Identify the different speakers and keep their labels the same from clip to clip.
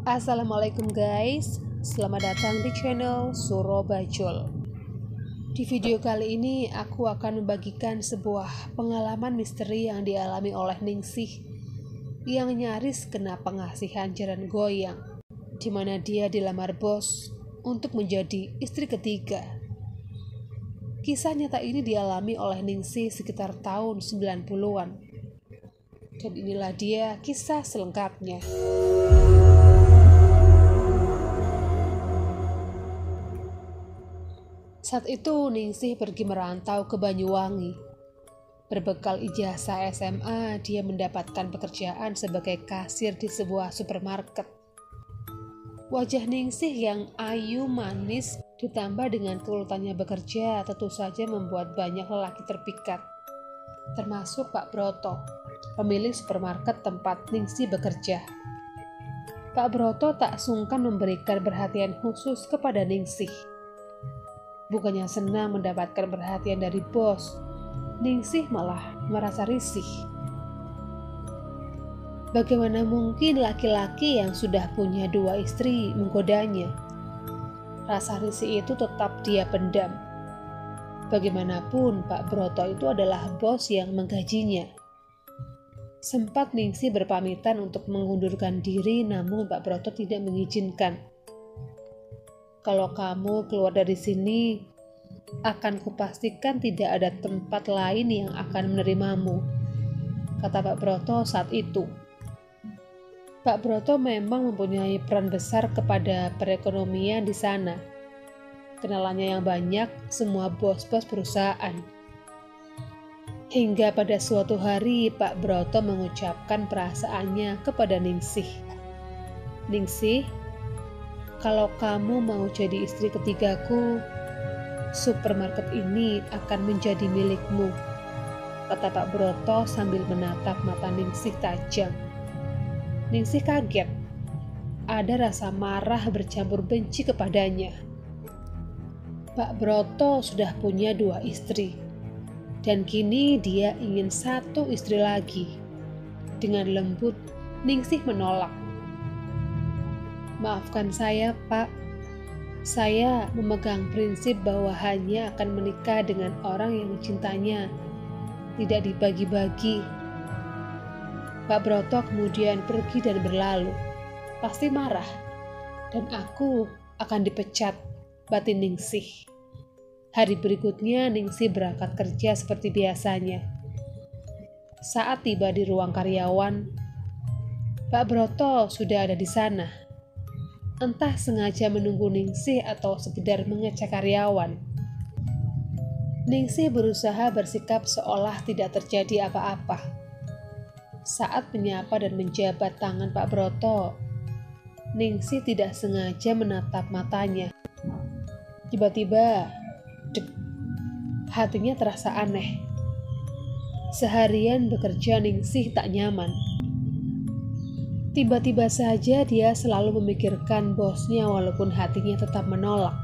Speaker 1: Assalamualaikum guys, selamat datang di channel Suro Bajul. Di video kali ini aku akan membagikan sebuah pengalaman misteri yang dialami oleh Ningsih yang nyaris kena pengasihan jaran goyang, di mana dia dilamar bos untuk menjadi istri ketiga. Kisah nyata ini dialami oleh Ningsih sekitar tahun 90-an. Dan inilah dia kisah selengkapnya. Saat itu Ningsih pergi merantau ke Banyuwangi. Berbekal ijazah SMA, dia mendapatkan pekerjaan sebagai kasir di sebuah supermarket. Wajah Ningsih yang ayu manis ditambah dengan tulutannya bekerja tentu saja membuat banyak lelaki terpikat, termasuk Pak Broto, pemilik supermarket tempat Ningsih bekerja. Pak Broto tak sungkan memberikan perhatian khusus kepada Ningsih. Bukannya senang mendapatkan perhatian dari bos, Ningsih malah merasa risih. Bagaimana mungkin laki-laki yang sudah punya 2 istri menggodanya? Rasa risih itu tetap dia pendam. Bagaimanapun Pak Broto itu adalah bos yang menggajinya. Sempat Ningsih berpamitan untuk mengundurkan diri, namun Pak Broto tidak mengizinkan. Kalau kamu keluar dari sini, akan kupastikan tidak ada tempat lain yang akan menerimamu, kata Pak Broto saat itu. Pak Broto memang mempunyai peran besar kepada perekonomian di sana. Kenalannya yang banyak, semua bos-bos perusahaan. Hingga pada suatu hari Pak Broto mengucapkan perasaannya kepada Ningsih. Ningsih, kalau kamu mau jadi istri ketigaku, supermarket ini akan menjadi milikmu, kata Pak Broto sambil menatap mata Ningsih tajam. Ningsih kaget. Ada rasa marah bercampur benci kepadanya. Pak Broto sudah punya 2 istri, dan kini dia ingin 1 istri lagi. Dengan lembut, Ningsih menolak. Maafkan saya, Pak. Saya memegang prinsip bahwa hanya akan menikah dengan orang yang mencintanya, tidak dibagi-bagi. Pak Broto kemudian pergi dan berlalu. Pasti marah, dan aku akan dipecat, batin Ningsih. Hari berikutnya Ningsih berangkat kerja seperti biasanya. Saat tiba di ruang karyawan, Pak Broto sudah ada di sana. Entah sengaja menunggu Ningsih atau sekedar mengecek karyawan. Ningsih berusaha bersikap seolah tidak terjadi apa-apa. Saat menyapa dan menjabat tangan Pak Broto, Ningsih tidak sengaja menatap matanya. Tiba-tiba, dek, hatinya terasa aneh. Seharian bekerja Ningsih tak nyaman. Tiba-tiba saja dia selalu memikirkan bosnya walaupun hatinya tetap menolak.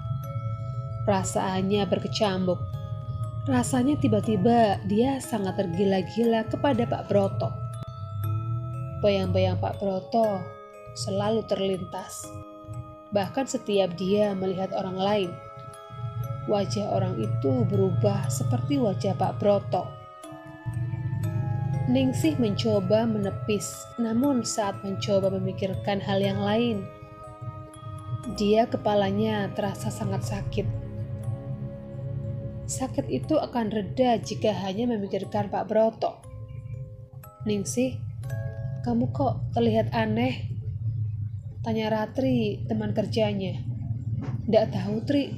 Speaker 1: Perasaannya berkecambuk. Rasanya tiba-tiba dia sangat tergila-gila kepada Pak Broto. Bayang-bayang Pak Broto selalu terlintas. Bahkan setiap dia melihat orang lain, wajah orang itu berubah seperti wajah Pak Broto. Ningsih mencoba menepis, namun saat mencoba memikirkan hal yang lain, dia kepalanya terasa sangat sakit. Sakit itu akan reda jika hanya memikirkan Pak Broto. Ningsih, kamu kok terlihat aneh? Tanya Ratri, teman kerjanya. Nggak tahu, Tri.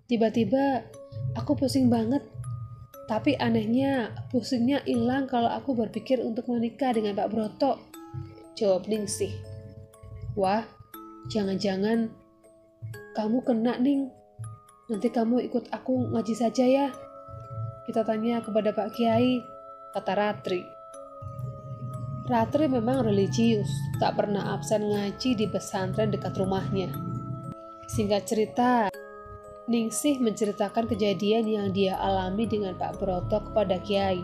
Speaker 1: Tiba-tiba aku pusing banget. Tapi anehnya, pusingnya hilang kalau aku berpikir untuk menikah dengan Pak Broto, jawab Ningsih. Wah, jangan-jangan kamu kena, Ning. Nanti kamu ikut aku ngaji saja ya. Kita tanya kepada Pak Kiai, kata Ratri. Ratri memang religius, tak pernah absen ngaji di pesantren dekat rumahnya. Singkat cerita, Ningsih menceritakan kejadian yang dia alami dengan Pak Broto kepada Kiai.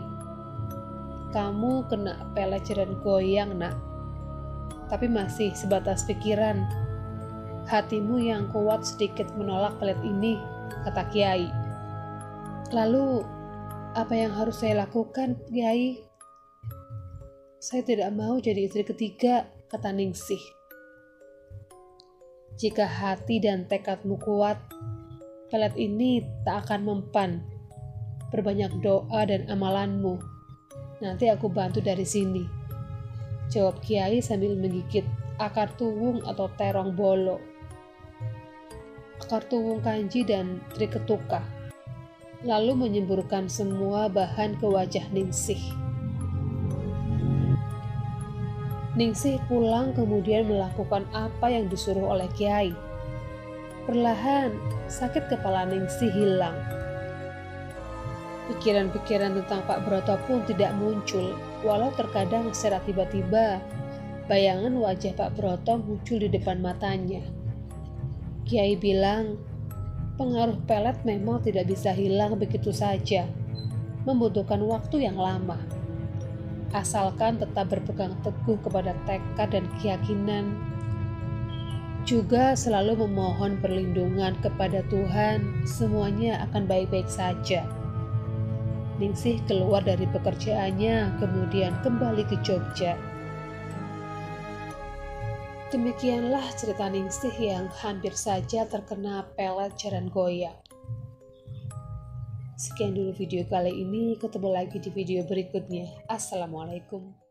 Speaker 1: Kamu kena pelecehan goyang, nak. tapi masih sebatas pikiran. Hatimu yang kuat sedikit menolak pelet ini, kata Kiai. Lalu, apa yang harus saya lakukan, Kiai? Saya tidak mau jadi istri ketiga, kata Ningsih. Jika hati dan tekadmu kuat, pelet ini tak akan mempan. Perbanyak doa dan amalanmu. Nanti aku bantu dari sini, jawab Kiai sambil menggigit akar tuwung atau terong bolo, akar tuwung kanji dan triketuka, lalu menyemburkan semua bahan ke wajah Ningsih. Ningsih pulang kemudian melakukan apa yang disuruh oleh Kiai. Perlahan, sakit kepala Ningsih hilang. Pikiran-pikiran tentang Pak Broto pun tidak muncul, walau terkadang secara tiba-tiba bayangan wajah Pak Broto muncul di depan matanya. Kiai bilang, pengaruh pelet memang tidak bisa hilang begitu saja, membutuhkan waktu yang lama. Asalkan tetap berpegang teguh kepada tekad dan keyakinan, juga selalu memohon perlindungan kepada Tuhan, semuanya akan baik-baik saja. Ningsih keluar dari pekerjaannya, kemudian kembali ke Jogja. Demikianlah cerita Ningsih yang hampir saja terkena pelet jaran goyang. Sekian dulu video kali ini, ketemu lagi di video berikutnya. Assalamualaikum.